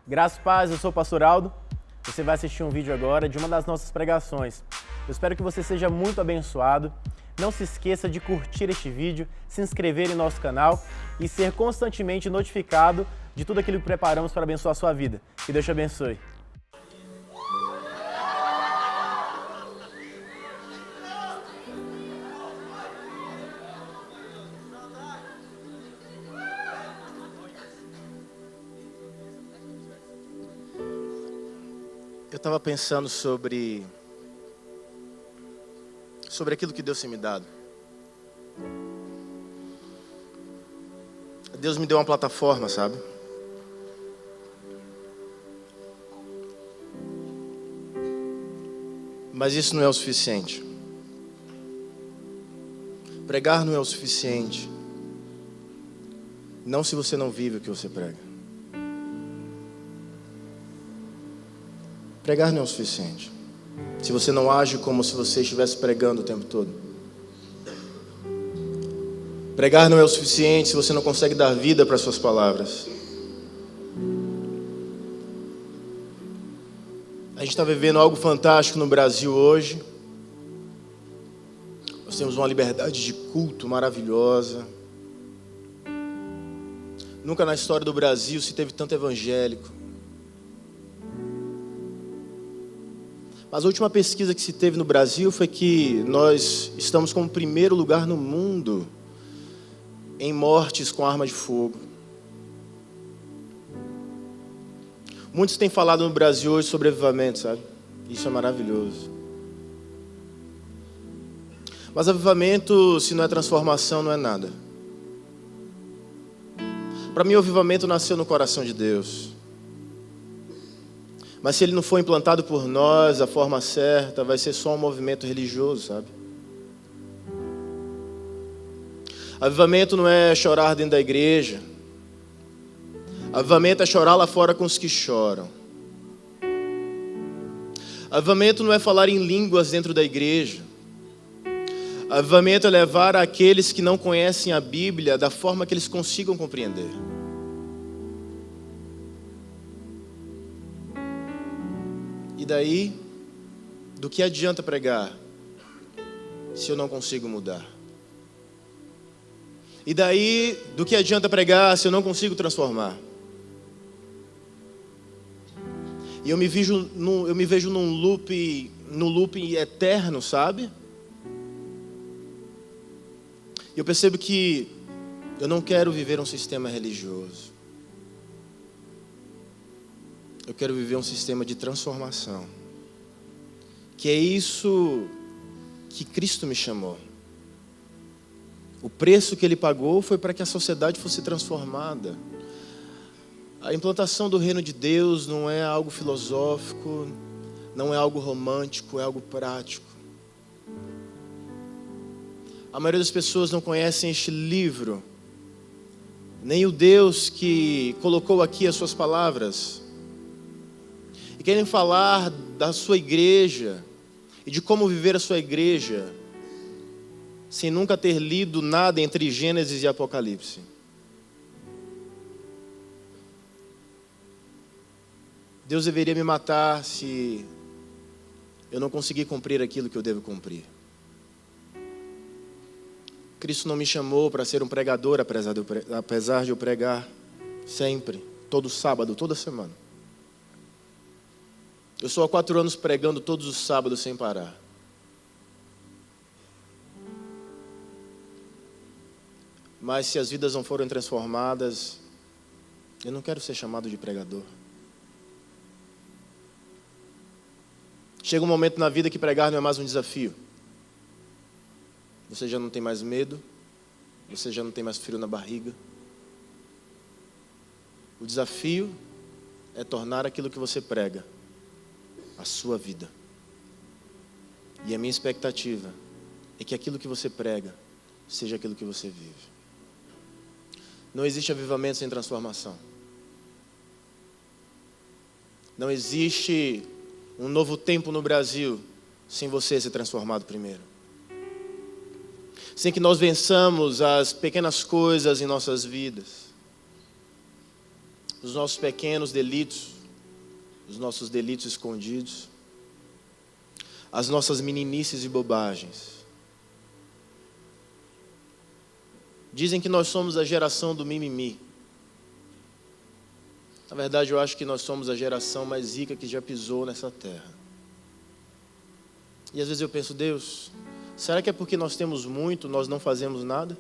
Graças e paz, eu sou o Pastor Aldo. Você vai assistir um vídeo agora de uma das nossas pregações. Eu espero que você seja muito abençoado. Não se esqueça de curtir este vídeo, se inscrever em nosso canal e ser constantemente notificado de tudo aquilo que preparamos para abençoar a sua vida. Que Deus te abençoe. Eu estava pensando sobre aquilo que Deus tem me dado. Deus me deu uma plataforma, sabe? Mas isso não é o suficiente. Pregar não é o suficiente. Não se você não vive o que você prega. Pregar não é o suficiente se você não age como se você estivesse pregando o tempo todo. Pregar não é o suficiente se você não consegue dar vida para suas palavras. A gente está vivendo algo fantástico no Brasil hoje. Nós temos uma liberdade de culto maravilhosa. Nunca na história do Brasil se teve tanto evangélico. Mas a última pesquisa que se teve no Brasil foi que nós estamos como primeiro lugar no mundo em mortes com arma de fogo. Muitos têm falado no Brasil hoje sobre avivamento, sabe? Isso é maravilhoso. Mas avivamento, se não é transformação, não é nada. Para mim, o avivamento nasceu no coração de Deus. Mas se ele não for implantado por nós da forma certa, vai ser só um movimento religioso, sabe? Avivamento não é chorar dentro da igreja. Avivamento é chorar lá fora com os que choram. Avivamento não é falar em línguas dentro da igreja. Avivamento é levar aqueles que não conhecem a Bíblia da forma que eles consigam compreender. E daí, do que adianta pregar se eu não consigo mudar? E daí, do que adianta pregar se eu não consigo transformar? E eu me vejo num loop eterno, sabe? E eu percebo que eu não quero viver um sistema religioso. Eu quero viver um sistema de transformação. Que é isso que Cristo me chamou. O preço que Ele pagou foi para que a sociedade fosse transformada. A implantação do reino de Deus não é algo filosófico, não é algo romântico, é algo prático. A maioria das pessoas não conhecem este livro, nem o Deus que colocou aqui as suas palavras. E querem falar da sua igreja e de como viver a sua igreja sem nunca ter lido nada entre Gênesis e Apocalipse. Deus deveria me matar se eu não conseguir cumprir aquilo que eu devo cumprir. Cristo não me chamou para ser um pregador, apesar de eu pregar sempre, todo sábado, toda semana. Eu estou há 4 anos pregando todos os sábados sem parar. Mas se as vidas não forem transformadas, eu não quero ser chamado de pregador. Chega um momento na vida que pregar não é mais um desafio. Você já não tem mais medo, você já não tem mais frio na barriga. O desafio é tornar aquilo que você prega a sua vida. E a minha expectativa é que aquilo que você prega seja aquilo que você vive. Não existe avivamento sem transformação. Não existe um novo tempo no Brasil sem você ser transformado primeiro. Sem que nós vençamos as pequenas coisas em nossas vidas. Os nossos pequenos delitos, os nossos delitos escondidos, as nossas meninices e bobagens. Dizem que nós somos a geração do mimimi. Na verdade, eu acho que nós somos a geração mais rica que já pisou nessa terra. E às vezes eu penso, Deus, será que é porque nós temos muito, nós não fazemos nada?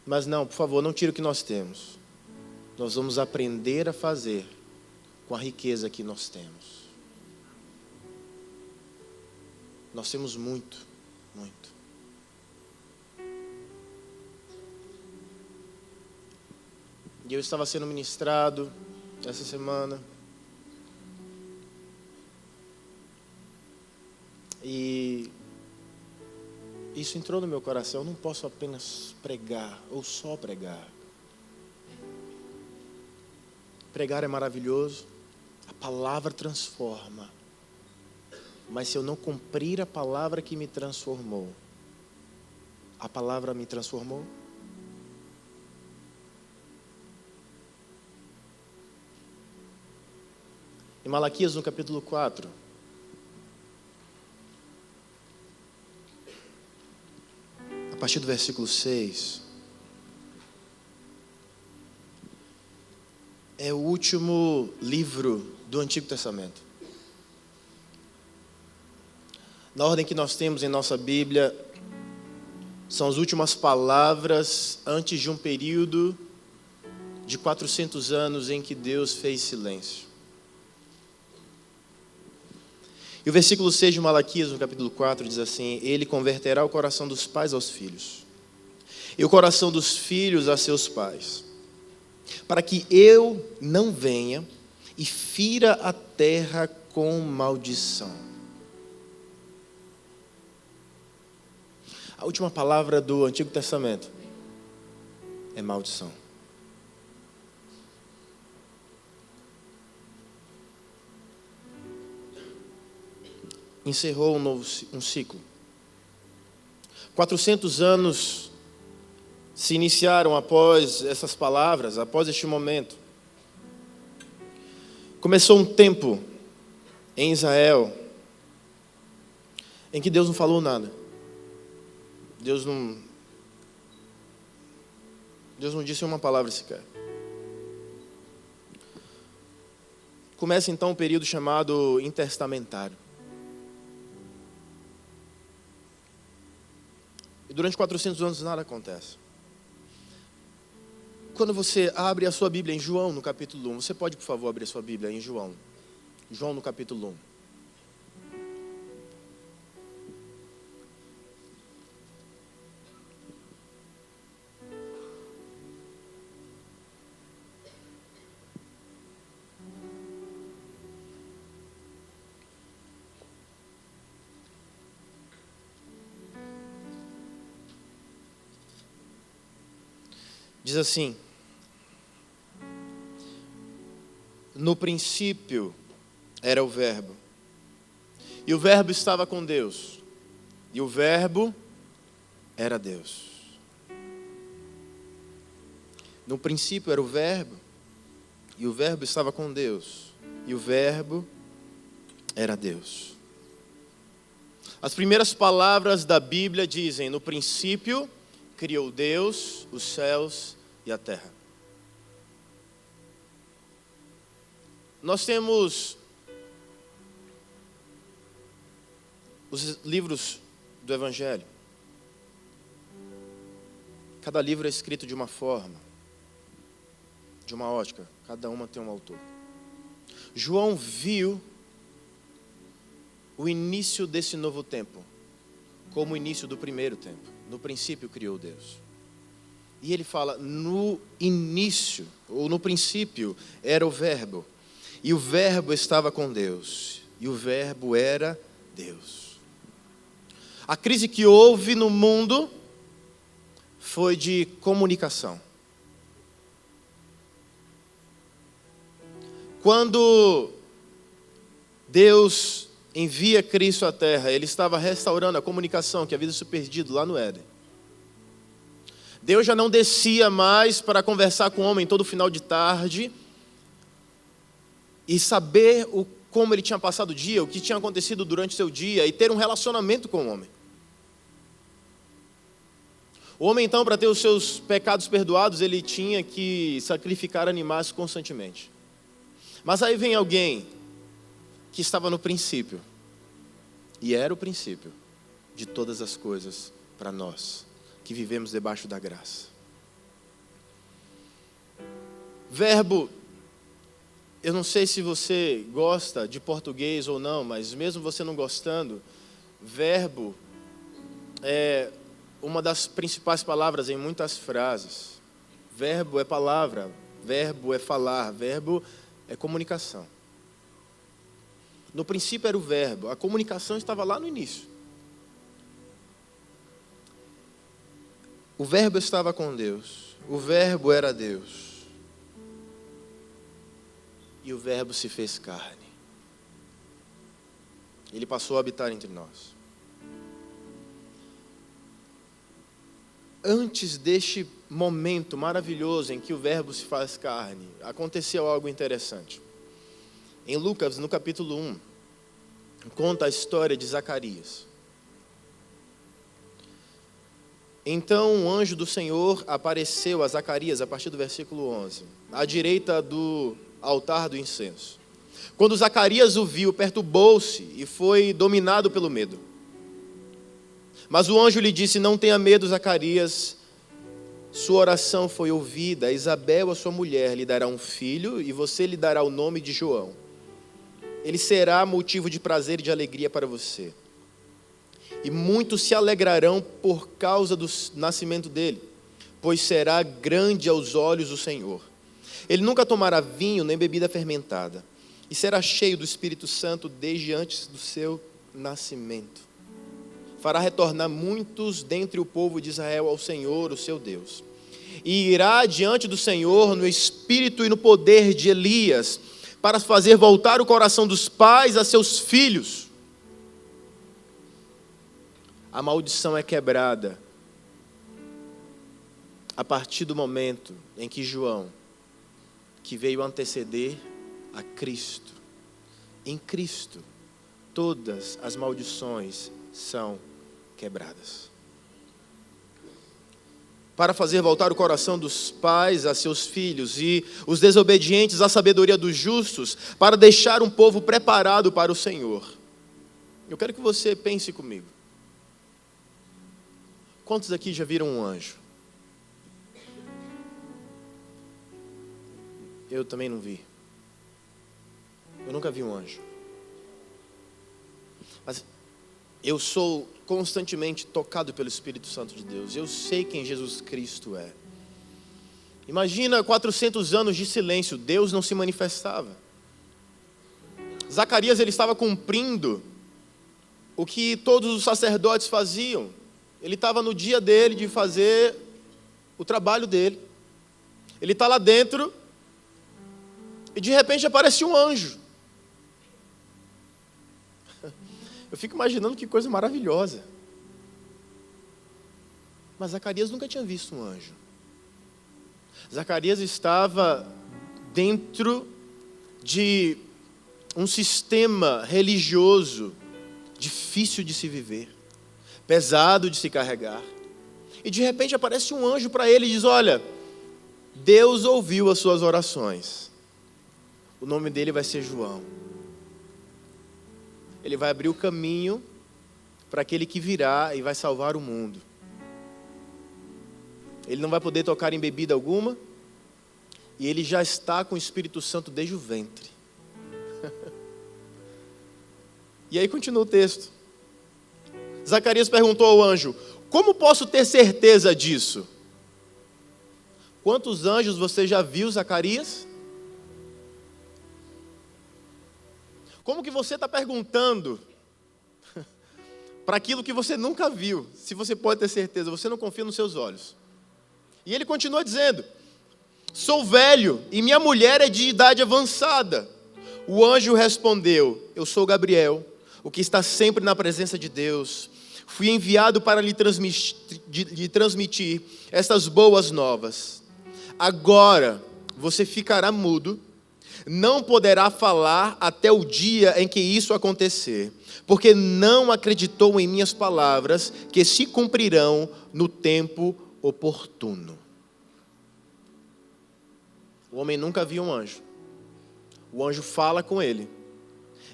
Mas não, por favor, não tire o que nós temos. Nós vamos aprender a fazer com a riqueza que nós temos. Nós temos muito, muito. E eu estava sendo ministrado essa semana. E isso entrou no meu coração. Eu não posso apenas pregar ou só pregar. Pregar é maravilhoso. A palavra transforma. Mas se eu não cumprir a palavra que me transformou, a palavra me transformou? Em Malaquias, no capítulo 4, a partir do versículo 6, é o último livro do Antigo Testamento. Na ordem que nós temos em nossa Bíblia, são as últimas palavras antes de um período de 400 anos em que Deus fez silêncio. E o versículo 6 de Malaquias, no capítulo 4, diz assim: Ele converterá o coração dos pais aos filhos, e o coração dos filhos a seus pais, para que eu não venha e fira a terra com maldição. A última palavra do Antigo Testamento é maldição. Encerrou um ciclo. 400 anos se iniciaram após essas palavras, após este momento. Começou um tempo em Israel em que Deus não falou nada. Deus não disse uma palavra sequer. Começa então um período chamado intertestamentário. E durante 400 anos nada acontece. Quando você abre a sua Bíblia em João, no capítulo 1, você pode, por favor, abrir a sua Bíblia em João. João, no capítulo 1. Diz assim: no princípio era o Verbo, e o Verbo estava com Deus, e o Verbo era Deus. No princípio era o Verbo, e o Verbo estava com Deus, e o Verbo era Deus. As primeiras palavras da Bíblia dizem: no princípio criou Deus os céus e a terra. Nós temos os livros do Evangelho. Cada livro é escrito de uma forma, de uma ótica. Cada uma tem um autor. João viu o início desse novo tempo como o início do primeiro tempo. No princípio criou Deus. E ele fala, no início, ou no princípio, era o Verbo. E o Verbo estava com Deus. E o Verbo era Deus. A crise que houve no mundo foi de comunicação. Quando Deus envia Cristo à terra, Ele estava restaurando a comunicação que havia se perdido lá no Éden. Deus já não descia mais para conversar com o homem todo final de tarde e saber como ele tinha passado o dia, o que tinha acontecido durante o seu dia, e ter um relacionamento com o homem. O homem, então, para ter os seus pecados perdoados, ele tinha que sacrificar animais constantemente. Mas aí vem alguém que estava no princípio, e era o princípio de todas as coisas para nós, que vivemos debaixo da graça. Verbo, eu não sei se você gosta de português ou não, mas mesmo você não gostando, verbo é uma das principais palavras em muitas frases. Verbo é palavra, verbo é falar, verbo é comunicação. No princípio era o verbo, a comunicação estava lá no início. O verbo estava com Deus, o verbo era Deus. E o verbo se fez carne. Ele passou a habitar entre nós. Antes deste momento maravilhoso em que o verbo se faz carne, aconteceu algo interessante. Em Lucas, no capítulo 1, conta a história de Zacarias. Então um anjo do Senhor apareceu a Zacarias, a partir do versículo 11, à direita do altar do incenso. Quando Zacarias o viu, perturbou-se e foi dominado pelo medo. Mas o anjo lhe disse: não tenha medo, Zacarias, sua oração foi ouvida. Isabel, a sua mulher, lhe dará um filho e você lhe dará o nome de João. Ele será motivo de prazer e de alegria para você. E muitos se alegrarão por causa do nascimento dele, pois será grande aos olhos do Senhor. Ele nunca tomará vinho nem bebida fermentada, e será cheio do Espírito Santo desde antes do seu nascimento. Fará retornar muitos dentre o povo de Israel ao Senhor, o seu Deus. E irá diante do Senhor no espírito e no poder de Elias, para fazer voltar o coração dos pais a seus filhos. A maldição é quebrada a partir do momento em que João, que veio anteceder a Cristo, em Cristo, todas as maldições são quebradas. Para fazer voltar o coração dos pais a seus filhos e os desobedientes à sabedoria dos justos, para deixar um povo preparado para o Senhor. Eu quero que você pense comigo. Quantos aqui já viram um anjo? Eu também não vi. Eu nunca vi um anjo. Mas eu sou constantemente tocado pelo Espírito Santo de Deus. Eu sei quem Jesus Cristo é. Imagina 400 anos de silêncio, Deus não se manifestava. Zacarias, ele estava cumprindo o que todos os sacerdotes faziam. Ele estava no dia dele de fazer o trabalho dele. Ele está lá dentro e de repente aparece um anjo. Eu fico imaginando que coisa maravilhosa. Mas Zacarias nunca tinha visto um anjo. Zacarias estava dentro de um sistema religioso difícil de se viver, pesado de se carregar. E de repente aparece um anjo para ele e diz: olha, Deus ouviu as suas orações. O nome dele vai ser João. Ele vai abrir o caminho para aquele que virá e vai salvar o mundo. Ele não vai poder tocar em bebida alguma. E ele já está com o Espírito Santo desde o ventre. E aí continua o texto. Zacarias perguntou ao anjo: como posso ter certeza disso? Quantos anjos você já viu, Zacarias? Como que você está perguntando para aquilo que você nunca viu, se você pode ter certeza? Você não confia nos seus olhos. E ele continua dizendo: sou velho e minha mulher é de idade avançada. O anjo respondeu: eu sou Gabriel, o que está sempre na presença de Deus. Fui enviado para lhe transmitir estas boas novas. Agora você ficará mudo, não poderá falar até o dia em que isso acontecer, porque não acreditou em minhas palavras, que se cumprirão no tempo oportuno. O homem nunca viu um anjo. O anjo fala com ele.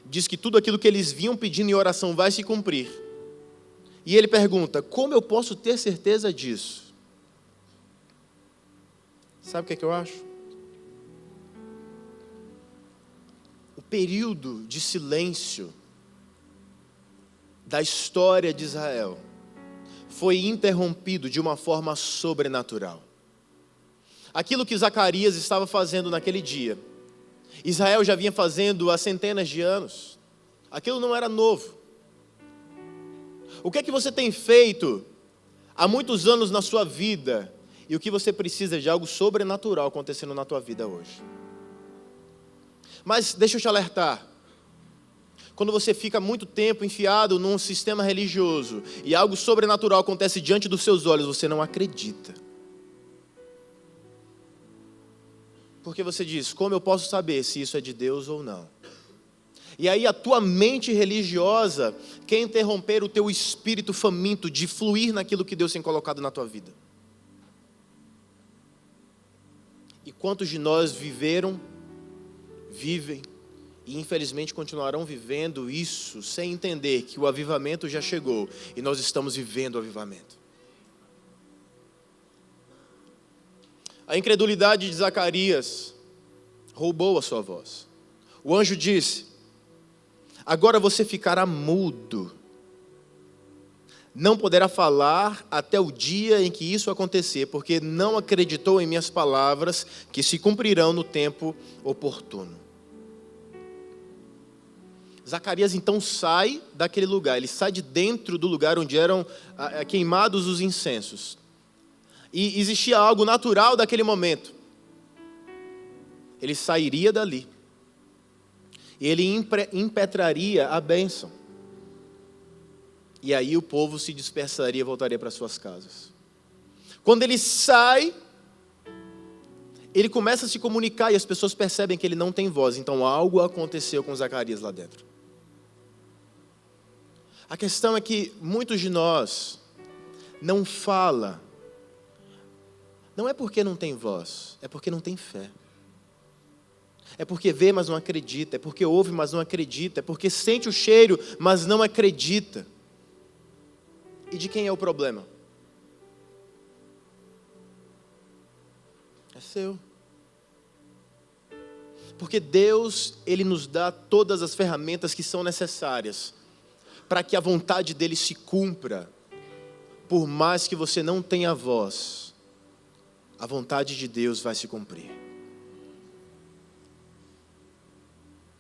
Diz que tudo aquilo que eles vinham pedindo em oração vai se cumprir. E ele pergunta: como eu posso ter certeza disso? Sabe o que eu acho? O período de silêncio da história de Israel foi interrompido de uma forma sobrenatural. Aquilo que Zacarias estava fazendo naquele dia, Israel já vinha fazendo há centenas de anos. Aquilo não era novo. O que é que você tem feito há muitos anos na sua vida e o que você precisa de algo sobrenatural acontecendo na tua vida hoje? Mas deixa eu te alertar. Quando você fica muito tempo enfiado num sistema religioso e algo sobrenatural acontece diante dos seus olhos, você não acredita. Porque você diz: como eu posso saber se isso é de Deus ou não? E aí a tua mente religiosa quer interromper o teu espírito faminto de fluir naquilo que Deus tem colocado na tua vida. E quantos de nós vivem e infelizmente continuarão vivendo isso sem entender que o avivamento já chegou e nós estamos vivendo o avivamento. A incredulidade de Zacarias roubou a sua voz. O anjo disse: agora você ficará mudo, não poderá falar até o dia em que isso acontecer, porque não acreditou em minhas palavras, que se cumprirão no tempo oportuno. Zacarias então sai daquele lugar, ele sai de dentro do lugar onde eram queimados os incensos. E existia algo natural daquele momento. Ele sairia dali. E ele impetraria a bênção. E aí o povo se dispersaria e voltaria para suas casas. Quando ele sai, ele começa a se comunicar e as pessoas percebem que ele não tem voz. Então algo aconteceu com Zacarias lá dentro. A questão é que muitos de nós não fala. Não é porque não tem voz, é porque não tem fé. É porque vê, mas não acredita. É porque ouve, mas não acredita. É porque sente o cheiro, mas não acredita. E de quem é o problema? É seu. Porque Deus, Ele nos dá todas as ferramentas que são necessárias para que a vontade dEle se cumpra. Por mais que você não tenha voz, a vontade de Deus vai se cumprir.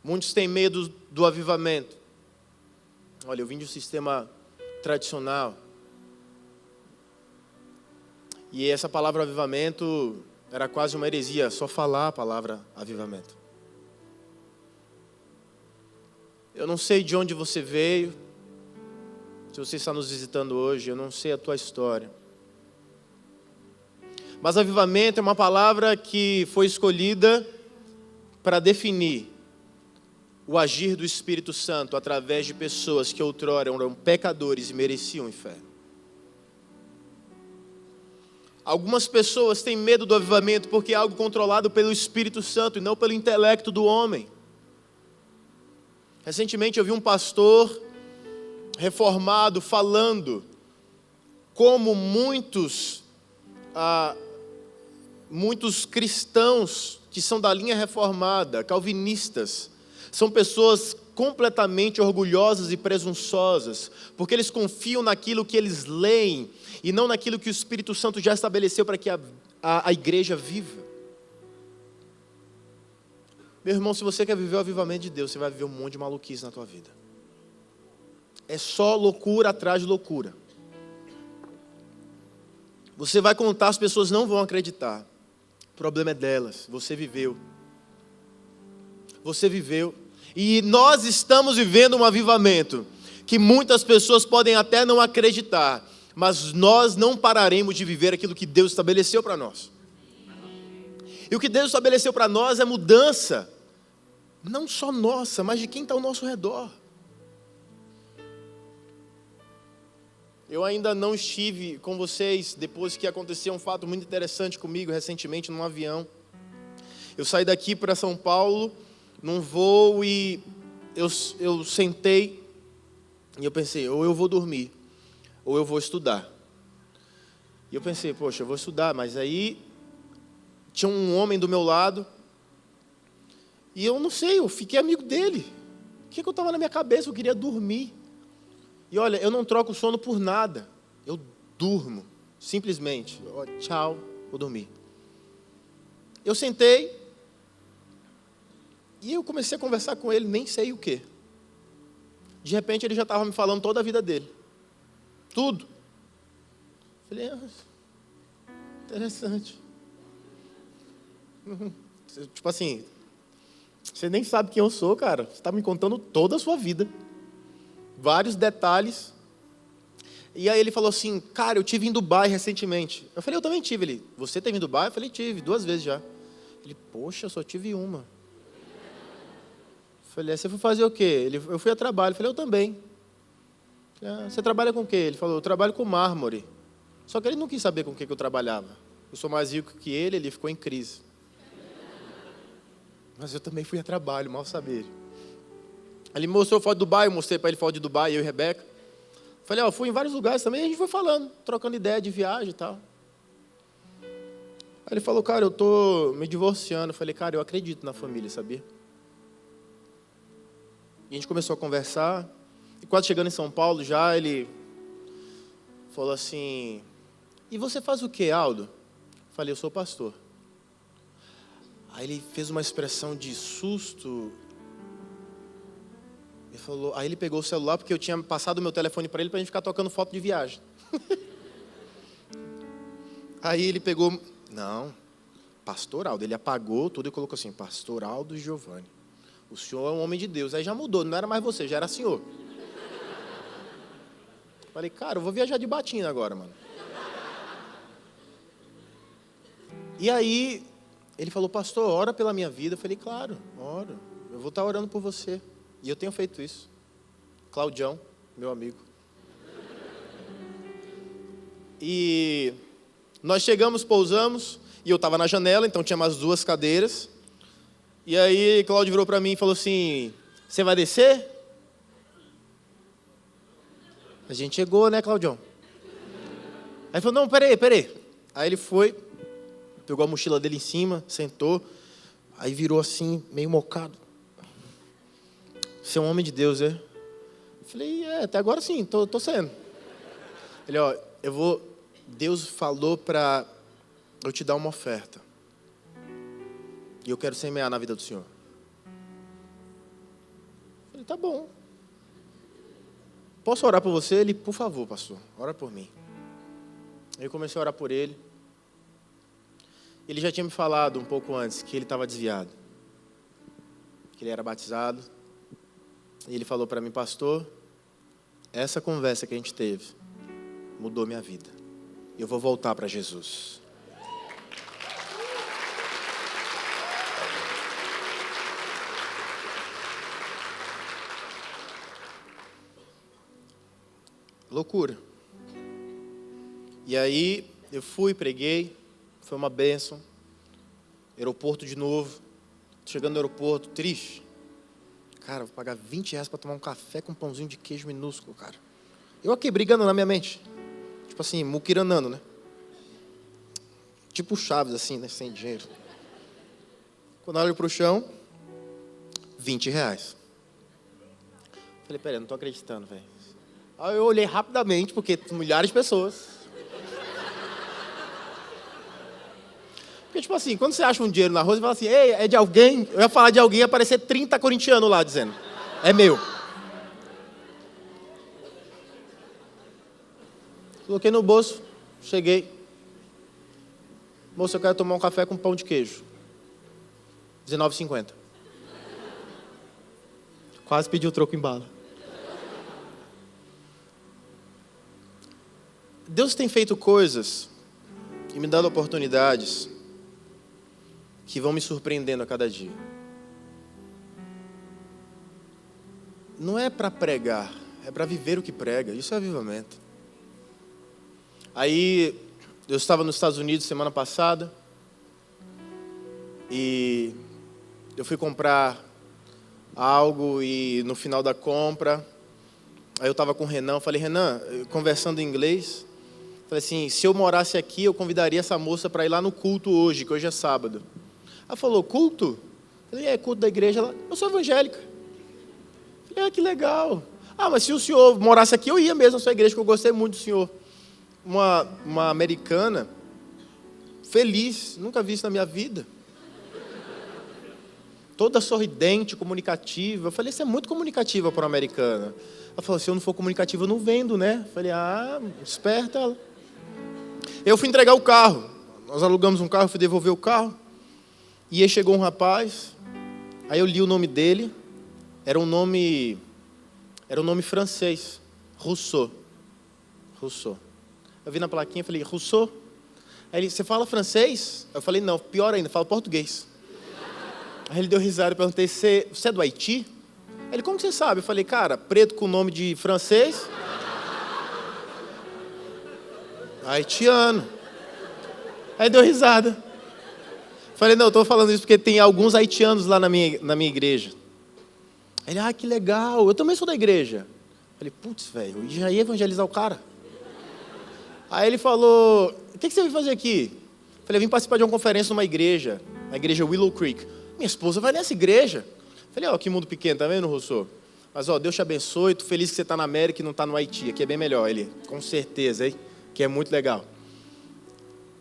Muitos têm medo do avivamento. Olha, eu vim de um sistema tradicional. E essa palavra avivamento era quase uma heresia, só falar a palavra avivamento. Eu não sei de onde você veio, se você está nos visitando hoje, eu não sei a tua história. Mas avivamento é uma palavra que foi escolhida para definir o agir do Espírito Santo através de pessoas que outrora eram pecadores e mereciam inferno. Algumas pessoas têm medo do avivamento porque é algo controlado pelo Espírito Santo e não pelo intelecto do homem. Recentemente eu vi um pastor reformado falando como muitos cristãos que são da linha reformada, calvinistas, são pessoas completamente orgulhosas e presunçosas, porque eles confiam naquilo que eles leem e não naquilo que o Espírito Santo já estabeleceu para que a igreja viva. Meu irmão, se você quer viver o avivamento de Deus, você vai viver um monte de maluquice na tua vida. É só loucura atrás de loucura. Você vai contar, as pessoas não vão acreditar. O problema é delas, você viveu. Você viveu. E nós estamos vivendo um avivamento que muitas pessoas podem até não acreditar, mas nós não pararemos de viver aquilo que Deus estabeleceu para nós. E o que Deus estabeleceu para nós é mudança. não só nossa, mas de quem está ao nosso redor. Eu ainda não estive com vocês depois que aconteceu um fato muito interessante comigo recentemente num avião. Eu saí daqui para São Paulo num voo e eu sentei e eu pensei, ou eu vou dormir, ou eu vou estudar. E eu pensei, poxa, eu vou estudar, mas aí tinha um homem do meu lado e eu não sei, eu fiquei amigo dele. O que eu estava na minha cabeça? Eu queria dormir. E olha, eu não troco o sono por nada. Eu durmo, simplesmente. Tchau, vou dormir. Eu sentei e eu comecei a conversar com ele, nem sei o quê. De repente ele já estava me falando toda a vida dele. Tudo. Falei, interessante. Tipo assim, você nem sabe quem eu sou, cara. Você está me contando toda a sua vida. Vários detalhes. E aí ele falou assim, cara, eu tive em Dubai recentemente. Eu falei, eu também tive. Ele, você teve em Dubai? Eu falei, tive, 2 vezes já. Ele, poxa, eu só tive uma. Eu falei, você foi fazer o quê? Ele, eu fui a trabalho. Eu falei, eu também. Você trabalha com o quê? Ele falou, eu trabalho com mármore. Só que ele não quis saber com o que eu trabalhava. Eu sou mais rico que ele ficou em crise. Mas eu também fui a trabalho, mal saber. Ele mostrou foto de Dubai, eu mostrei para ele foto de Dubai, eu e Rebeca. Falei, eu fui em vários lugares também, a gente foi falando, trocando ideia de viagem e tal. Aí ele falou, cara, eu tô me divorciando. Eu falei, cara, eu acredito na família, sabia? E a gente começou a conversar. E quase chegando em São Paulo já, ele falou assim, e você faz o quê, Aldo? Eu falei, eu sou pastor. Aí ele fez uma expressão de susto. Ele falou, aí ele pegou o celular, porque eu tinha passado o meu telefone para ele, para a gente ficar tocando foto de viagem. Aí ele pegou, não, Pastor Aldo. Ele apagou tudo e colocou assim, Pastor Aldo Giovanni. O senhor é um homem de Deus. Aí já mudou, não era mais você, já era senhor. Falei, cara, eu vou viajar de batina agora, mano. E aí, ele falou, pastor, ora pela minha vida. Eu falei, claro, oro. Eu vou estar orando por você. E eu tenho feito isso. Claudião, meu amigo. E nós chegamos, pousamos, e eu estava na janela, então tinha umas 2 cadeiras. E aí, Cláudio virou para mim e falou assim, você vai descer? A gente chegou, né, Claudião? Aí ele falou, não, peraí. Aí ele foi, pegou a mochila dele em cima, sentou, aí virou assim, meio mocado. Você é um homem de Deus, é? Eu falei, até agora sim, tô sendo. Ele, Deus falou para eu te dar uma oferta. E eu quero semear na vida do senhor. Eu falei, tá bom. Posso orar por você? Ele, por favor, pastor, ora por mim. Eu comecei a orar por ele. Ele já tinha me falado um pouco antes que ele estava desviado. Que ele era batizado. E ele falou para mim, pastor, essa conversa que a gente teve mudou minha vida. Eu vou voltar para Jesus. Loucura. E aí eu fui, preguei, foi uma bênção. Aeroporto de novo. Chegando no aeroporto, triste. Cara, vou pagar R$20 para tomar um café com um pãozinho de queijo minúsculo, cara. Eu aqui brigando na minha mente. Tipo assim, muquiranando, né? Tipo Chaves, assim, né? Sem dinheiro. Quando eu olho pro chão, R$20. Falei, peraí, não tô acreditando, velho. Aí eu olhei rapidamente, porque milhares de pessoas. Porque, tipo assim, quando você acha um dinheiro na rua, você fala assim, ei, é de alguém? Eu ia falar de alguém e aparecer 30 corintianos lá, dizendo, é meu. Coloquei no bolso, cheguei. Moça, eu quero tomar um café com pão de queijo. R$19,50. Quase pedi o troco em bala. Deus tem feito coisas e me dado oportunidades que vão me surpreendendo a cada dia. não é para pregar, é para viver o que prega. Isso é avivamento. Aí, eu estava nos Estados Unidos semana passada e eu fui comprar algo e no final da compra, aí eu estava com o Renan, falei, Renan, conversando em inglês, falei assim, se eu morasse aqui, eu convidaria essa moça para ir lá no culto hoje, que hoje é sábado. Ela falou, culto? Eu falei, culto da igreja. Ela, eu sou evangélica. Eu falei, que legal. Mas se o senhor morasse aqui, eu ia mesmo na sua igreja, que eu gostei muito do senhor. Uma americana, feliz, nunca vi isso na minha vida. Toda sorridente, comunicativa. Eu falei, você é muito comunicativa para uma americana. Ela falou, se eu não for comunicativa, eu não vendo, né? Eu falei, esperta ela. Eu fui entregar o carro. Nós alugamos um carro, fui devolver o carro. E aí chegou um rapaz. Aí eu li o nome dele. Era um nome francês. Rousseau. Eu vi na plaquinha e falei, Rousseau? Aí ele, você fala francês? Eu falei, não, pior ainda, falo português. Aí ele deu risada e perguntei, você é do Haiti? Ele, como que você sabe? Eu falei, cara, preto com nome de francês. Haitiano. Aí deu risada. Falei, não, eu estou falando isso porque tem alguns haitianos lá na minha igreja. Ele, que legal, eu também sou da igreja. Falei, putz, velho, eu já ia evangelizar o cara. Aí ele falou, o que você veio fazer aqui? Falei, eu vim participar de uma conferência numa igreja, a igreja Willow Creek. Minha esposa vai nessa igreja. Falei, que mundo pequeno, tá vendo, Rousseau? Mas, Deus te abençoe, tô feliz que você está na América e não está no Haiti, aqui é bem melhor. Ele, com certeza, hein? Que é muito legal.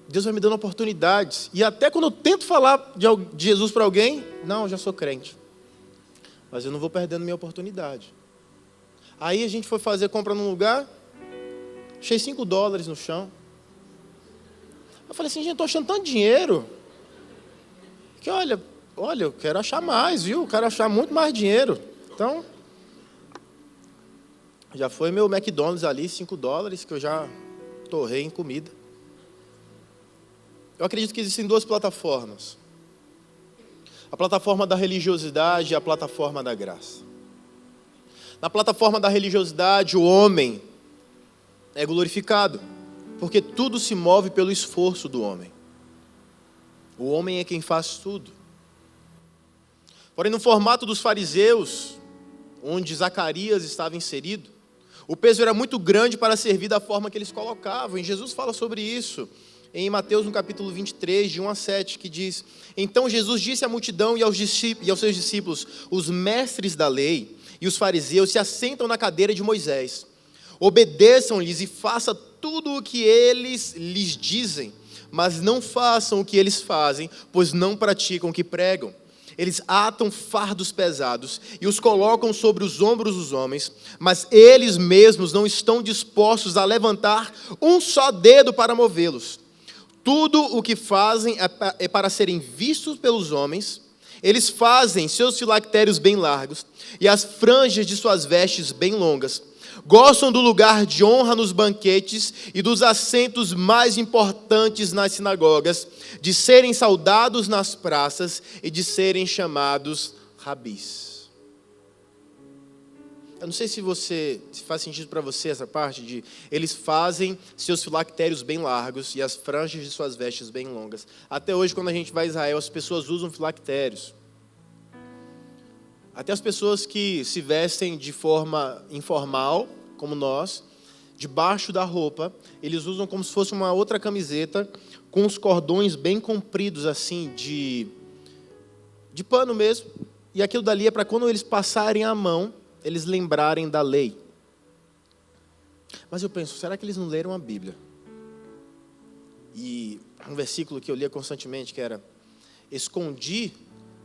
Deus vai me dando oportunidades. E até quando eu tento falar de Jesus para alguém, não, eu já sou crente. Mas eu não vou perdendo minha oportunidade. Aí a gente foi fazer compra num lugar, achei $5 no chão. Eu falei assim, gente, estou achando tanto dinheiro, que olha, eu quero achar mais, viu? Eu quero achar muito mais dinheiro. Então, já foi meu McDonald's ali, $5, que eu já torrei em comida. Eu acredito que existem duas plataformas. A plataforma da religiosidade e a plataforma da graça. Na plataforma da religiosidade, o homem é glorificado, porque tudo se move pelo esforço do homem. O homem é quem faz tudo. Porém, no formato dos fariseus, onde Zacarias estava inserido, o peso era muito grande para servir da forma que eles colocavam. E Jesus fala sobre isso em Mateus, no capítulo 23, de 1 a 7, que diz, então Jesus disse à multidão e aos seus discípulos, os mestres da lei e os fariseus se assentam na cadeira de Moisés. Obedeçam-lhes e façam tudo o que eles lhes dizem, mas não façam o que eles fazem, pois não praticam o que pregam. Eles atam fardos pesados e os colocam sobre os ombros dos homens, mas eles mesmos não estão dispostos a levantar um só dedo para movê-los. Tudo o que fazem é para serem vistos pelos homens. Eles fazem seus filactérios bem largos e as franjas de suas vestes bem longas. Gostam do lugar de honra nos banquetes e dos assentos mais importantes nas sinagogas, de serem saudados nas praças e de serem chamados rabis. Eu não sei se faz sentido para você essa parte de eles fazem seus filactérios bem largos e as franjas de suas vestes bem longas. Até hoje, quando a gente vai a Israel, as pessoas usam filactérios. Até as pessoas que se vestem de forma informal, como nós, debaixo da roupa, eles usam como se fosse uma outra camiseta, com os cordões bem compridos, assim, de pano mesmo. E aquilo dali é para quando eles passarem a mão, eles lembrarem da lei. Mas eu penso, será que eles não leram a Bíblia? E um versículo que eu lia constantemente, que era, escondi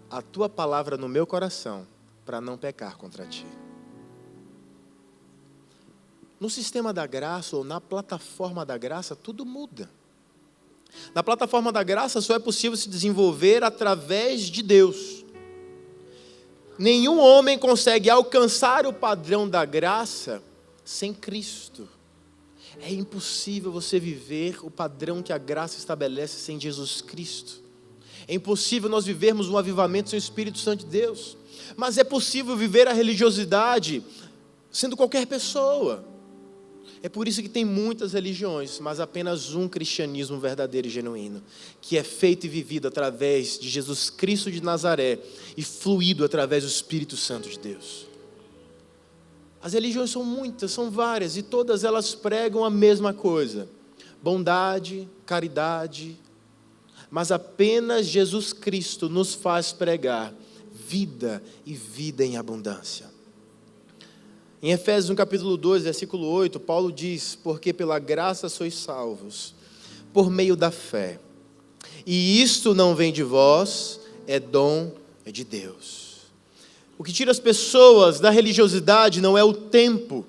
a tua palavra no meu coração, para não pecar contra ti. No sistema da graça, ou na plataforma da graça, tudo muda. Na plataforma da graça, só é possível se desenvolver através de Deus. Nenhum homem consegue alcançar o padrão da graça sem Cristo. É impossível você viver o padrão que a graça estabelece sem Jesus Cristo. É impossível nós vivermos um avivamento sem o Espírito Santo de Deus. Mas é possível viver a religiosidade sendo qualquer pessoa. É por isso que tem muitas religiões, mas apenas um cristianismo verdadeiro e genuíno, que é feito e vivido através de Jesus Cristo de Nazaré e fluído através do Espírito Santo de Deus. As religiões são muitas, são várias, e todas elas pregam a mesma coisa: bondade, caridade, mas apenas Jesus Cristo nos faz pregar vida e vida em abundância. Em Efésios, no capítulo 2, versículo 8, Paulo diz: porque pela graça sois salvos, por meio da fé. E isto não vem de vós, é dom de Deus. O que tira as pessoas da religiosidade não é o tempo,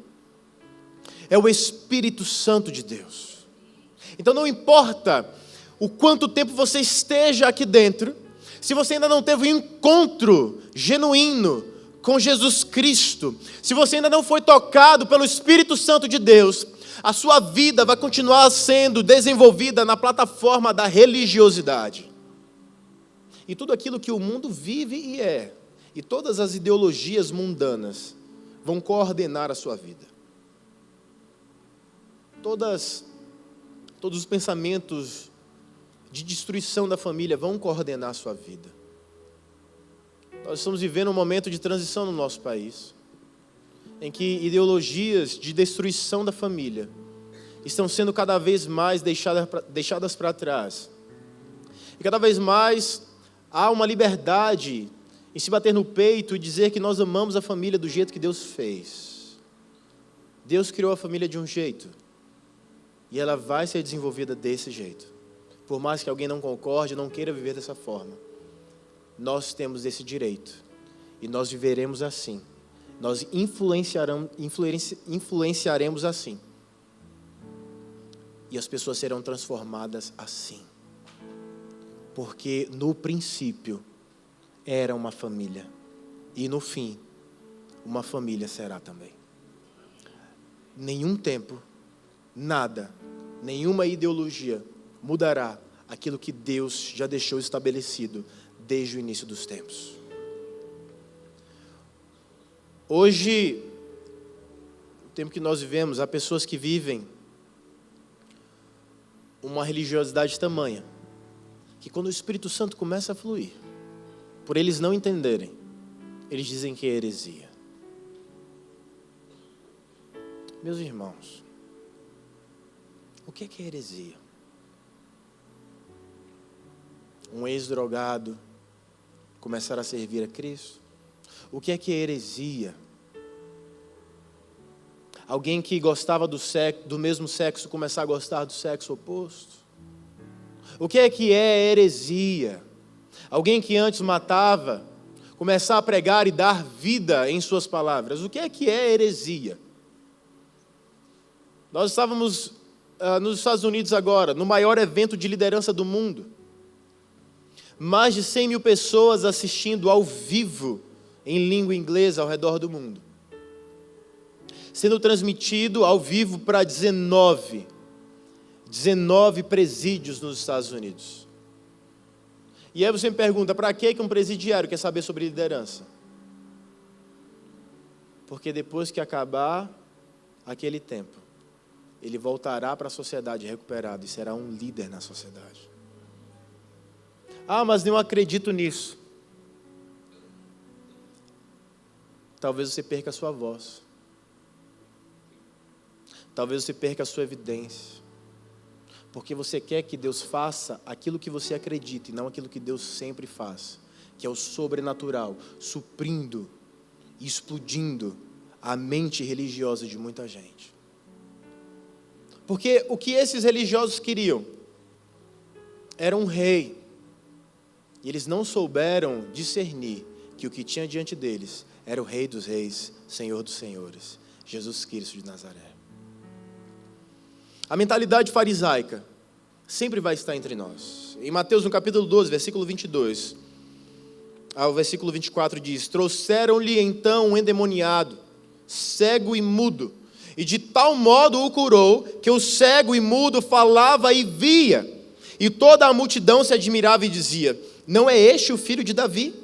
é o Espírito Santo de Deus. Então não importa o quanto tempo você esteja aqui dentro, se você ainda não teve um encontro genuíno com Jesus Cristo, se você ainda não foi tocado pelo Espírito Santo de Deus, a sua vida vai continuar sendo desenvolvida na plataforma da religiosidade. E tudo aquilo que o mundo vive e todas as ideologias mundanas vão coordenar a sua vida. Todos os pensamentos de destruição da família vão coordenar a sua vida. Nós estamos vivendo um momento de transição no nosso país, em que ideologias de destruição da família estão sendo cada vez mais deixadas para trás. E cada vez mais há uma liberdade em se bater no peito e dizer que nós amamos a família do jeito que Deus fez. Deus criou a família de um jeito, e ela vai ser desenvolvida desse jeito. Por mais que alguém não concorde, não queira viver dessa forma, nós temos esse direito, e nós viveremos assim, nós influenciaremos assim, e as pessoas serão transformadas assim, porque no princípio era uma família, e no fim, uma família será também. Nenhum tempo, nada, nenhuma ideologia mudará aquilo que Deus já deixou estabelecido desde o início dos tempos. Hoje, no tempo que nós vivemos, há pessoas que vivem uma religiosidade tamanha, que quando o Espírito Santo começa a fluir, por eles não entenderem, eles dizem que é heresia. Meus irmãos, o que é heresia? Um ex-drogado começar a servir a Cristo? O que é heresia? Alguém que gostava do mesmo sexo começar a gostar do sexo oposto? O que é heresia? Alguém que antes matava começar a pregar e dar vida em suas palavras? O que é heresia? Nós estávamos nos Estados Unidos agora, no maior evento de liderança do mundo. Mais de 100 mil pessoas assistindo ao vivo em língua inglesa ao redor do mundo. Sendo transmitido ao vivo para 19 presídios nos Estados Unidos. E aí você me pergunta, para que um presidiário quer saber sobre liderança? Porque depois que acabar aquele tempo, ele voltará para a sociedade recuperado e será um líder na sociedade. Ah, mas não acredito nisso. Talvez você perca a sua voz. Talvez você perca a sua evidência. Porque você quer que Deus faça aquilo que você acredita e não aquilo que Deus sempre faz, que é o sobrenatural, suprindo e explodindo a mente religiosa de muita gente. Porque o que esses religiosos queriam era um rei. E eles não souberam discernir que o que tinha diante deles era o Rei dos Reis, Senhor dos Senhores, Jesus Cristo de Nazaré. A mentalidade farisaica sempre vai estar entre nós. Em Mateus, no capítulo 12, versículo 22, ao versículo 24 diz: trouxeram-lhe então um endemoniado, cego e mudo, e de tal modo o curou, que o cego e mudo falava e via. E toda a multidão se admirava e dizia: Não é este o filho de Davi?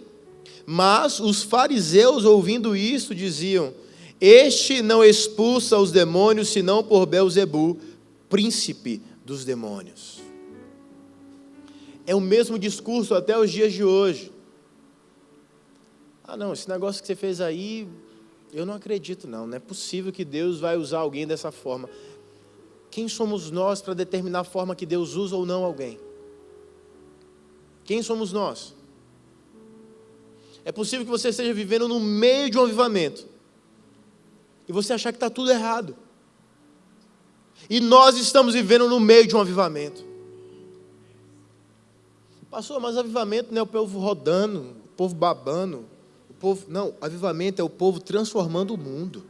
Mas os fariseus, ouvindo isso, diziam: este não expulsa os demônios, senão por Belzebu, príncipe dos demônios. É o mesmo discurso até os dias de hoje. Não, esse negócio que você fez aí, eu não acredito não é possível que Deus vai usar alguém dessa forma. Quem somos nós para determinar a forma que Deus usa ou não alguém? Quem somos nós? É possível que você esteja vivendo no meio de um avivamento e você achar que está tudo errado. E nós estamos vivendo no meio de um avivamento. Pastor, mas avivamento não é o povo rodando, o povo babando, o povo... Não, avivamento é o povo transformando o mundo.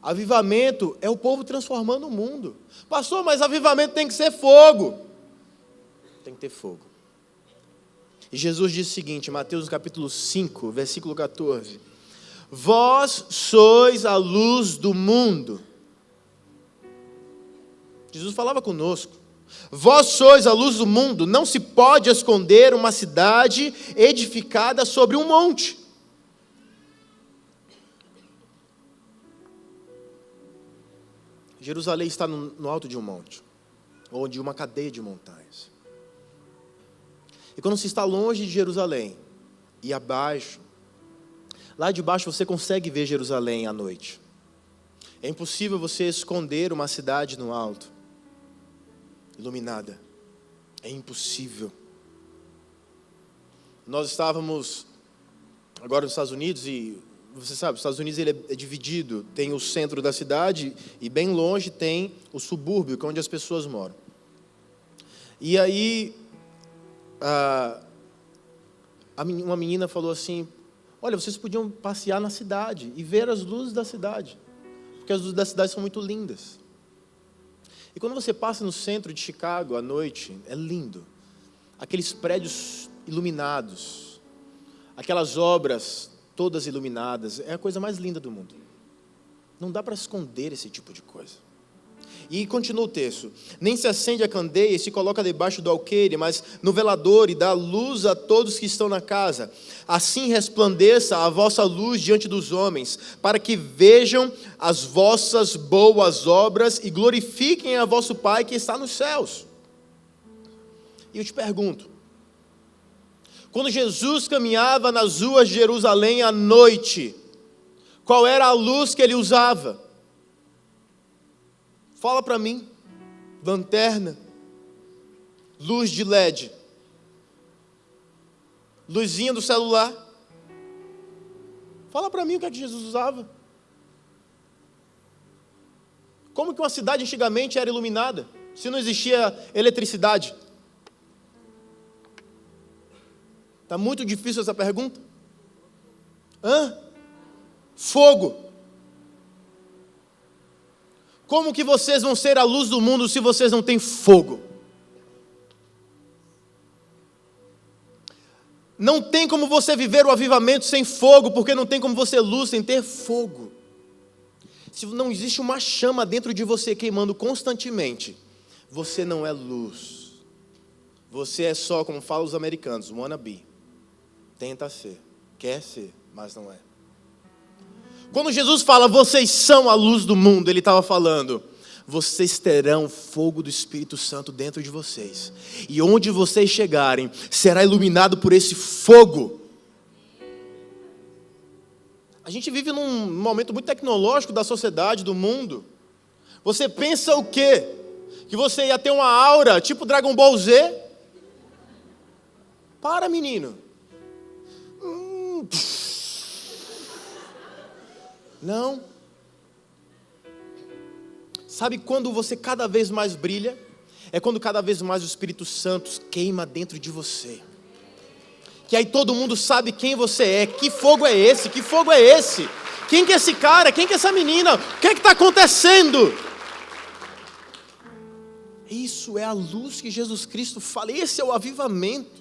Avivamento é o povo transformando o mundo. Pastor, mas avivamento tem que ser fogo. Tem que ter fogo. E Jesus disse o seguinte, Mateus capítulo 5, versículo 14. Vós sois a luz do mundo. Jesus falava conosco. Vós sois a luz do mundo. Não se pode esconder uma cidade edificada sobre um monte. Jerusalém está no alto de um monte, ou de uma cadeia de montanhas. E quando se está longe de Jerusalém, e abaixo, lá de baixo você consegue ver Jerusalém à noite. É impossível você esconder uma cidade no alto, iluminada. É impossível. Nós estávamos agora nos Estados Unidos e você sabe, os Estados Unidos ele é dividido, tem o centro da cidade e bem longe tem o subúrbio, que é onde as pessoas moram. E aí, uma menina falou assim, olha, vocês podiam passear na cidade e ver as luzes da cidade, porque as luzes da cidade são muito lindas. E quando você passa no centro de Chicago à noite, é lindo. Aqueles prédios iluminados, aquelas obras todas iluminadas, é a coisa mais linda do mundo. Não dá para esconder esse tipo de coisa. E continua o texto. Nem se acende a candeia e se coloca debaixo do alqueire, mas no velador e dá luz a todos que estão na casa. Assim resplandeça a vossa luz diante dos homens, para que vejam as vossas boas obras e glorifiquem a vosso Pai que está nos céus. E eu te pergunto, quando Jesus caminhava nas ruas de Jerusalém à noite, qual era a luz que ele usava? Fala para mim. Lanterna, luz de LED, luzinha do celular. Fala para mim o que é que Jesus usava. Como que uma cidade antigamente era iluminada, se não existia eletricidade? Está muito difícil essa pergunta. Fogo. Como que vocês vão ser a luz do mundo se vocês não têm fogo? Não tem como você viver o avivamento sem fogo, porque não tem como você luz sem ter fogo. Se não existe uma chama dentro de você queimando constantemente, você não é luz. Você é só, como falam os americanos, wannabe. Tenta ser, quer ser, mas não é. Quando Jesus fala, vocês são a luz do mundo, Ele estava falando, vocês terão fogo do Espírito Santo dentro de vocês. E onde vocês chegarem, será iluminado por esse fogo. A gente vive num momento muito tecnológico da sociedade, do mundo. Você pensa o quê? Que você ia ter uma aura tipo Dragon Ball Z? Para, menino. Não. Sabe quando você cada vez mais brilha? É quando cada vez mais o Espírito Santo queima dentro de você. Que aí todo mundo sabe quem você é. Que fogo é esse? Que fogo é esse? Quem que é esse cara? Quem que é essa menina? O que é que está acontecendo? Isso é a luz que Jesus Cristo fala. Esse é o avivamento.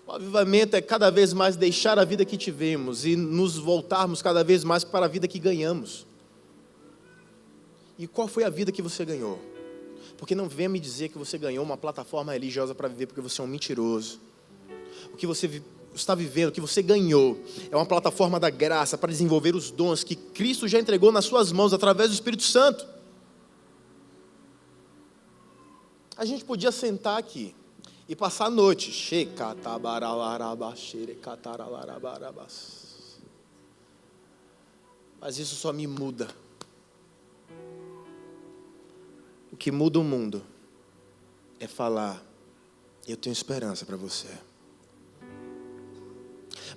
O avivamento é cada vez mais deixar a vida que tivemos e nos voltarmos cada vez mais para a vida que ganhamos. E qual foi a vida que você ganhou? Porque não venha me dizer que você ganhou uma plataforma religiosa para viver porque você é um mentiroso. O que você está vivendo, o que você ganhou, é uma plataforma da graça para desenvolver os dons que Cristo já entregou nas suas mãos através do Espírito Santo. A gente podia sentar aqui e passar a noite. Mas isso só me muda. O que muda o mundo é falar: eu tenho esperança para você.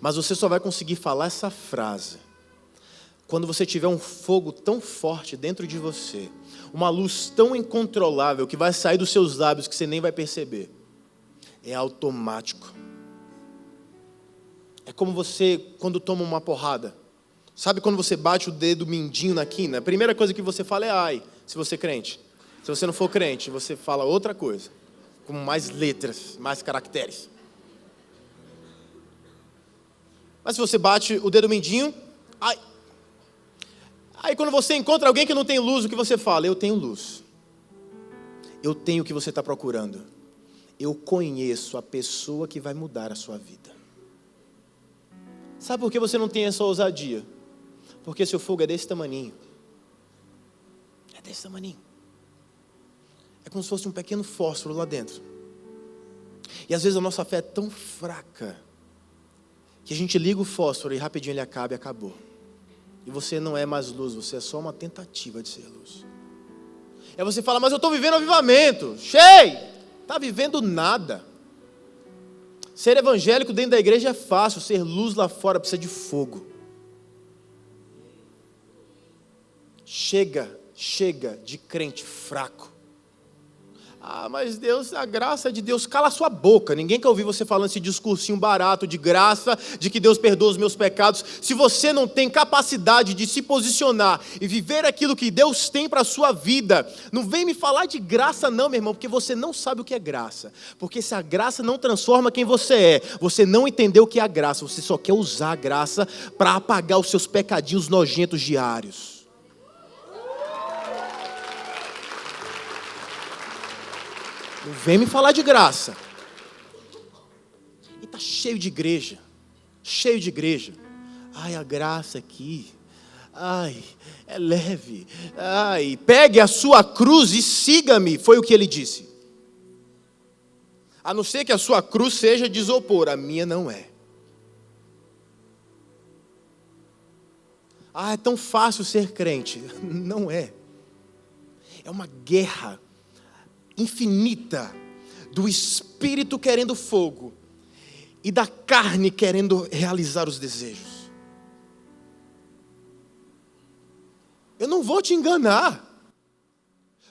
Mas você só vai conseguir falar essa frase quando você tiver um fogo tão forte dentro de você, uma luz tão incontrolável que vai sair dos seus lábios que você nem vai perceber. É automático. É como você, quando toma uma porrada. Sabe quando você bate o dedo mindinho na quina? A primeira coisa que você fala é ai, se você é crente. Se você não for crente, você fala outra coisa, com mais letras, mais caracteres. Mas se você bate o dedo mindinho, ai. Aí quando você encontra alguém que não tem luz, o que você fala? Eu tenho luz. Eu tenho o que você está procurando. Eu conheço a pessoa que vai mudar a sua vida. Sabe por que você não tem essa ousadia? Porque seu fogo é desse tamaninho. É desse tamaninho. É como se fosse um pequeno fósforo lá dentro. E às vezes a nossa fé é tão fraca que a gente liga o fósforo e rapidinho ele acaba e acabou. E você não é mais luz, você é só uma tentativa de ser luz. Aí você fala, mas eu estou vivendo avivamento. Cheio! Está vivendo nada. Ser evangélico dentro da igreja é fácil, ser luz lá fora precisa de fogo. Chega de crente fraco. Ah, mas Deus, a graça de Deus, cala a sua boca. Ninguém quer ouvir você falando esse discursinho barato de graça, de que Deus perdoa os meus pecados. Se você não tem capacidade de se posicionar e viver aquilo que Deus tem para a sua vida, não vem me falar de graça não, meu irmão, porque você não sabe o que é graça. Porque se a graça não transforma quem você é, você não entendeu o que é a graça, você só quer usar a graça para apagar os seus pecadinhos nojentos diários. Não vem me falar de graça. E está cheio de igreja. Cheio de igreja. Ai, a graça aqui. Ai, é leve. Ai, pegue a sua cruz e siga-me. Foi o que ele disse. A não ser que a sua cruz seja de isopor. A minha não é. Ah, é tão fácil ser crente. Não é. É uma guerra infinita do espírito querendo fogo e da carne querendo realizar os desejos. Eu não vou te enganar,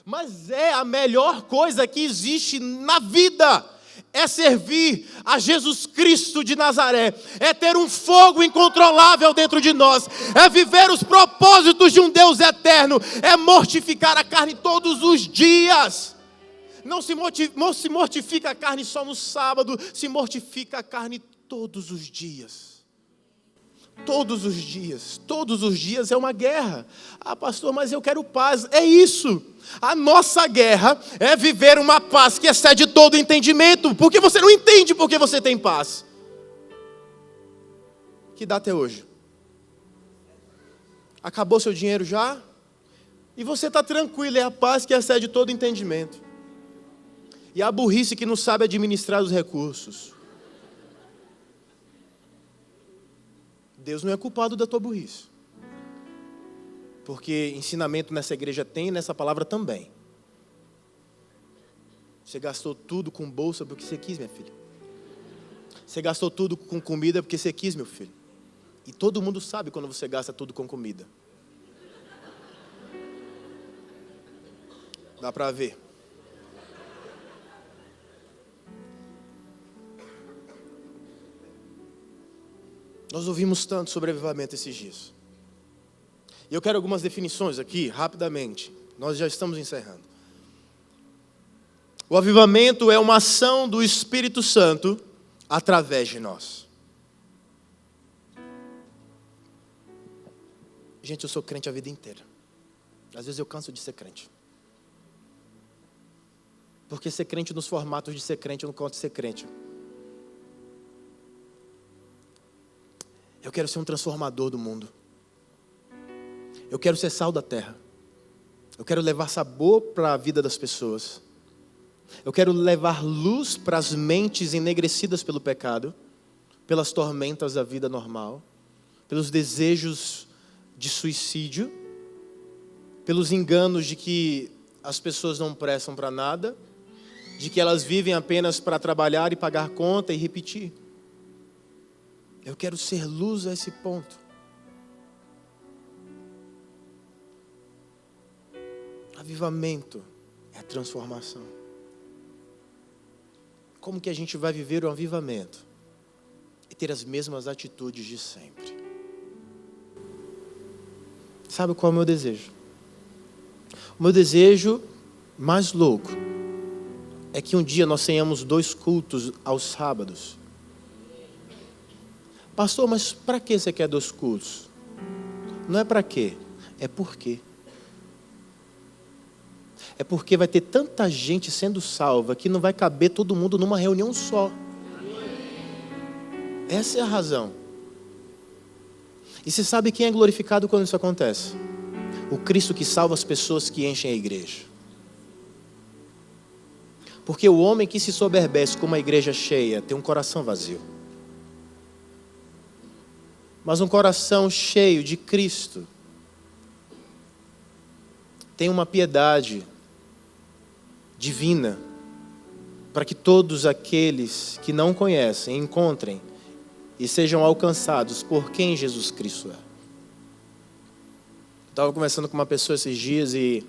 mas é a melhor coisa que existe na vida, é servir a Jesus Cristo de Nazaré, é ter um fogo incontrolável dentro de nós, é viver os propósitos de um Deus eterno, é mortificar a carne todos os dias. Não se mortifica a carne só no sábado, se mortifica a carne todos os dias. Todos os dias. Todos os dias é uma guerra. Ah, pastor, mas eu quero paz. É isso. A nossa guerra é viver uma paz que excede todo entendimento. Porque você não entende porque você tem paz. Que dá até hoje? Acabou seu dinheiro já? E você está tranquilo, é a paz que excede todo entendimento. E a burrice que não sabe administrar os recursos. Deus não é culpado da tua burrice. Porque ensinamento nessa igreja tem e nessa palavra também. Você gastou tudo com bolsa porque você quis, minha filha. Você gastou tudo com comida porque você quis, meu filho. E todo mundo sabe quando você gasta tudo com comida. Dá para ver. Nós ouvimos tanto sobre avivamento esses dias. E eu quero algumas definições aqui, rapidamente. Nós já estamos encerrando. O avivamento é uma ação do Espírito Santo através de nós. Gente, eu sou crente a vida inteira. Às vezes eu canso de ser crente. Porque ser crente nos formatos de ser crente, eu não conto ser crente. Eu quero ser um transformador do mundo. Eu quero ser sal da terra. Eu quero levar sabor para a vida das pessoas. Eu quero levar luz para as mentes enegrecidas pelo pecado, pelas tormentas da vida normal, pelos desejos de suicídio, pelos enganos de que as pessoas não prestam para nada, de que elas vivem apenas para trabalhar e pagar conta e repetir. Eu quero ser luz a esse ponto. Avivamento é transformação. Como que a gente vai viver o avivamento? E ter as mesmas atitudes de sempre. Sabe qual é o meu desejo? O meu desejo mais louco é que um dia nós tenhamos 2 cultos aos sábados. Pastor, mas para que você quer 2 cultos? Não é para quê, é por quê. É porque vai ter tanta gente sendo salva que não vai caber todo mundo numa reunião só. Essa é a razão. E você sabe quem é glorificado quando isso acontece? O Cristo que salva as pessoas que enchem a igreja. Porque o homem que se soberbece com uma igreja cheia tem um coração vazio. Mas um coração cheio de Cristo tem uma piedade divina para que todos aqueles que não conhecem encontrem e sejam alcançados por quem Jesus Cristo é. Estava conversando com uma pessoa esses dias e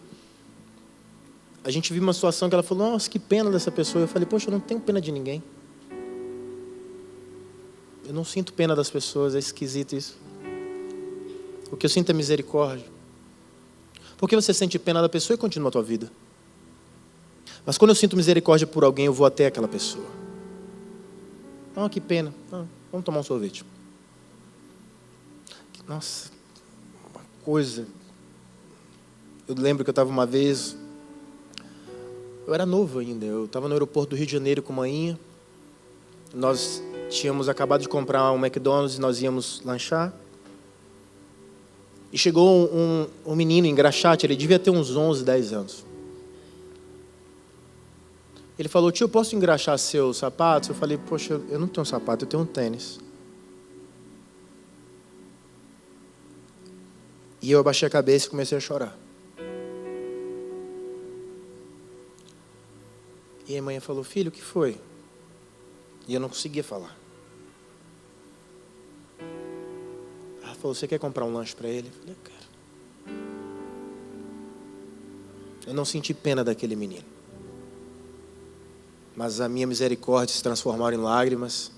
a gente viu uma situação que ela falou, nossa, que pena dessa pessoa. Eu falei, poxa, eu não tenho pena de ninguém. Eu não sinto pena das pessoas, é esquisito isso. O que eu sinto é misericórdia. Porque você sente pena da pessoa e continua a tua vida. Mas quando eu sinto misericórdia por alguém, eu vou até aquela pessoa. Ah, que pena. Ah, vamos tomar um sorvete. Nossa, uma coisa. Eu lembro que eu estava uma vez... Eu era novo ainda. Eu estava no aeroporto do Rio de Janeiro com a manhinha. Nós tínhamos acabado de comprar um McDonald's e nós íamos lanchar. E chegou um menino engraxate, ele devia ter uns 11, 10 anos. Ele falou, tio, posso engraxar seus sapatos? Eu falei, poxa, eu não tenho um sapato, eu tenho um tênis. E eu abaixei a cabeça e comecei a chorar. E a mãe falou, filho, o que foi? E eu não conseguia falar. Ela falou, você quer comprar um lanche para ele? Eu falei, eu quero. Eu não senti pena daquele menino. Mas a minha misericórdia se transformaram em lágrimas.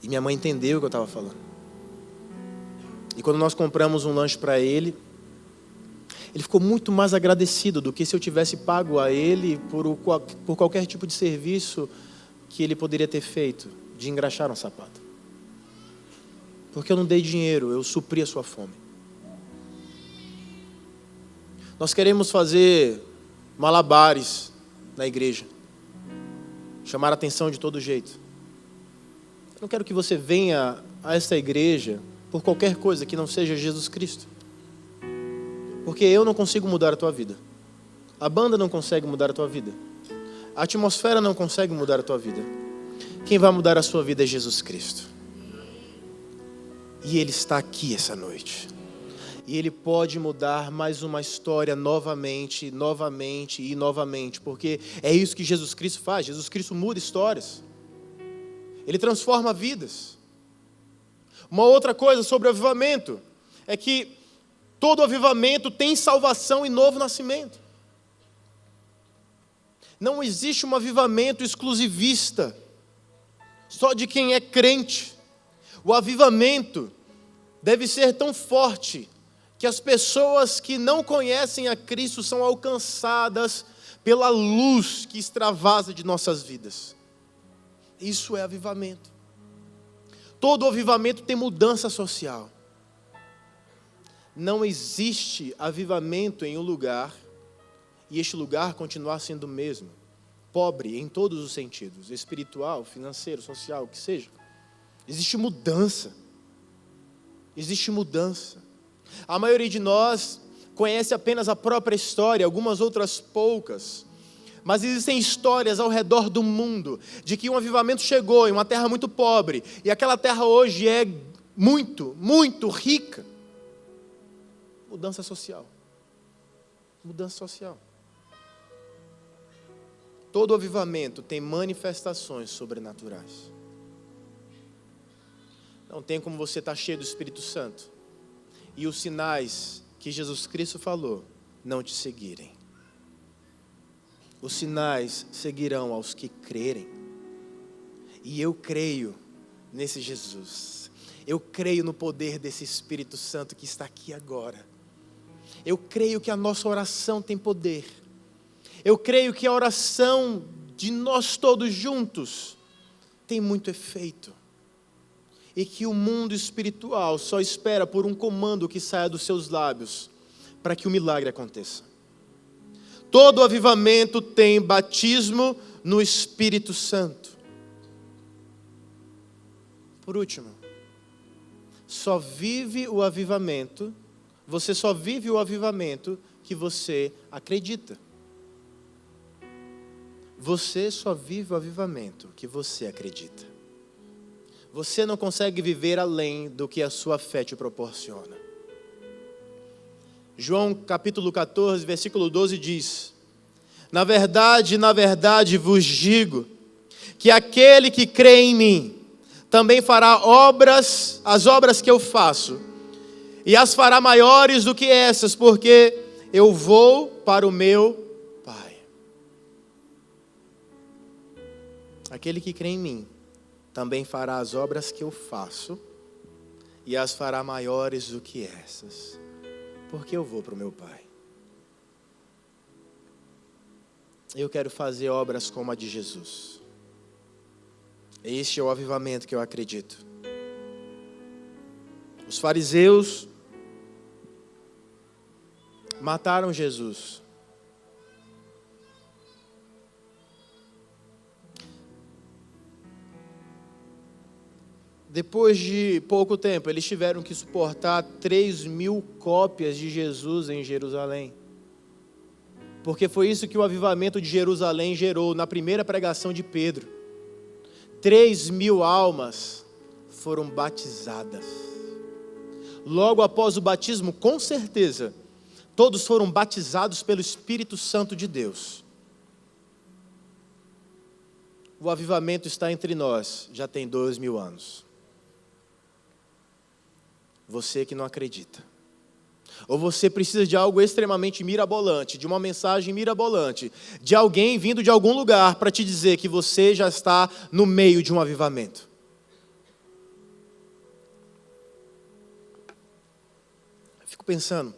E minha mãe entendeu o que eu estava falando. E quando nós compramos um lanche para ele, ele ficou muito mais agradecido do que se eu tivesse pago a ele por qualquer tipo de serviço que ele poderia ter feito, de engraxar um sapato. Porque eu não dei dinheiro, eu supri a sua fome. Nós queremos fazer malabares na igreja. Chamar a atenção de todo jeito. Eu não quero que você venha a esta igreja por qualquer coisa que não seja Jesus Cristo. Porque eu não consigo mudar a tua vida. A banda não consegue mudar a tua vida. A atmosfera não consegue mudar a tua vida. Quem vai mudar a sua vida é Jesus Cristo. E Ele está aqui essa noite. E Ele pode mudar mais uma história novamente, novamente e novamente. Porque é isso que Jesus Cristo faz. Jesus Cristo muda histórias. Ele transforma vidas. Uma outra coisa sobre o avivamento é que todo avivamento tem salvação e novo nascimento. Não existe um avivamento exclusivista, só de quem é crente. O avivamento deve ser tão forte que as pessoas que não conhecem a Cristo são alcançadas pela luz que extravasa de nossas vidas. Isso é avivamento. Todo avivamento tem mudança social. Não existe avivamento em um lugar e este lugar continuar sendo o mesmo. pobre em todos os sentidos, espiritual, financeiro, social, o que seja. Existe mudança. Existe mudança. A maioria de nós conhece apenas a própria história, algumas outras poucas. Mas existem histórias ao redor do mundo de que um avivamento chegou em uma terra muito pobre e aquela terra hoje é muito, muito rica. Mudança social. Mudança social. Todo avivamento tem manifestações sobrenaturais. Não tem como você estar cheio do Espírito Santo e os sinais que Jesus Cristo falou não te seguirem. Os sinais seguirão aos que crerem. E eu creio nesse Jesus. Eu creio no poder desse Espírito Santo que está aqui agora. Eu creio que a nossa oração tem poder. Eu creio que a oração de nós todos juntos tem muito efeito. E que o mundo espiritual só espera por um comando que saia dos seus lábios para que o milagre aconteça. Todo avivamento tem batismo no Espírito Santo. Por último, você só vive o avivamento que você acredita. Você só vive o avivamento que você acredita. Você não consegue viver além do que a sua fé te proporciona. João capítulo 14, versículo 12 diz: na verdade vos digo, que aquele que crê em mim, também fará as obras que eu faço, e as fará maiores do que essas, porque eu vou para o meu Pai. Aquele que crê em mim, também fará as obras que eu faço, e as fará maiores do que essas, porque eu vou para o meu Pai. Eu quero fazer obras como a de Jesus. Este é o avivamento que eu acredito. Os fariseus mataram Jesus. Depois de pouco tempo, eles tiveram que suportar 3.000 cópias de Jesus em Jerusalém. Porque foi isso que o avivamento de Jerusalém gerou na primeira pregação de Pedro. 3.000 almas foram batizadas. Logo após o batismo, com certeza, todos foram batizados pelo Espírito Santo de Deus. O avivamento está entre nós, já tem 2.000 anos. Você que não acredita. Ou você precisa de algo extremamente mirabolante, de uma mensagem mirabolante, de alguém vindo de algum lugar para te dizer que você já está no meio de um avivamento. Eu fico pensando,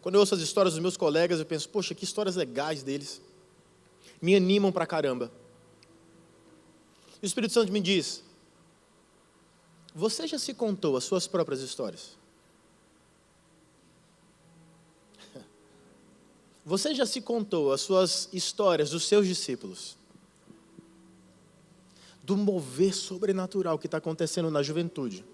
quando eu ouço as histórias dos meus colegas, eu penso, poxa, que histórias legais deles. Me animam pra caramba. E o Espírito Santo me diz, você já se contou as suas próprias histórias? Você já se contou as suas histórias dos seus discípulos? Do mover sobrenatural que está acontecendo na juventude.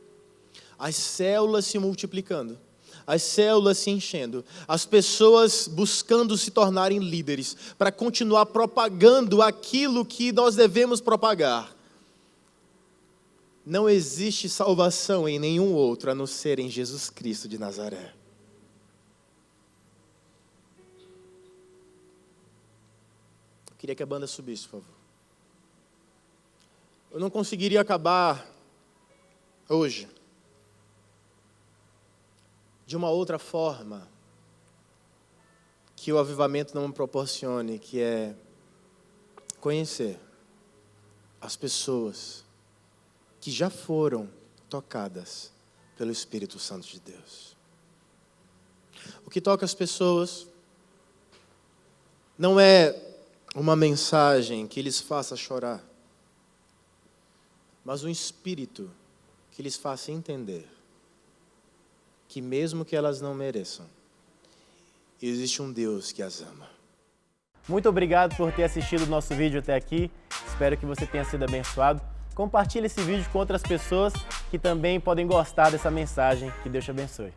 As células se multiplicando. As células se enchendo. As pessoas buscando se tornarem líderes. Para continuar propagando aquilo que nós devemos propagar. Não existe salvação em nenhum outro a não ser em Jesus Cristo de Nazaré. Queria que a banda subisse, por favor. Eu não conseguiria acabar hoje de uma outra forma que o avivamento não me proporcione, que é conhecer as pessoas que já foram tocadas pelo Espírito Santo de Deus. O que toca as pessoas não é uma mensagem que lhes faça chorar, mas um espírito que lhes faça entender que mesmo que elas não mereçam, existe um Deus que as ama. Muito obrigado por ter assistido o nosso vídeo até aqui. Espero que você tenha sido abençoado. Compartilhe esse vídeo com outras pessoas que também podem gostar dessa mensagem. Que Deus te abençoe.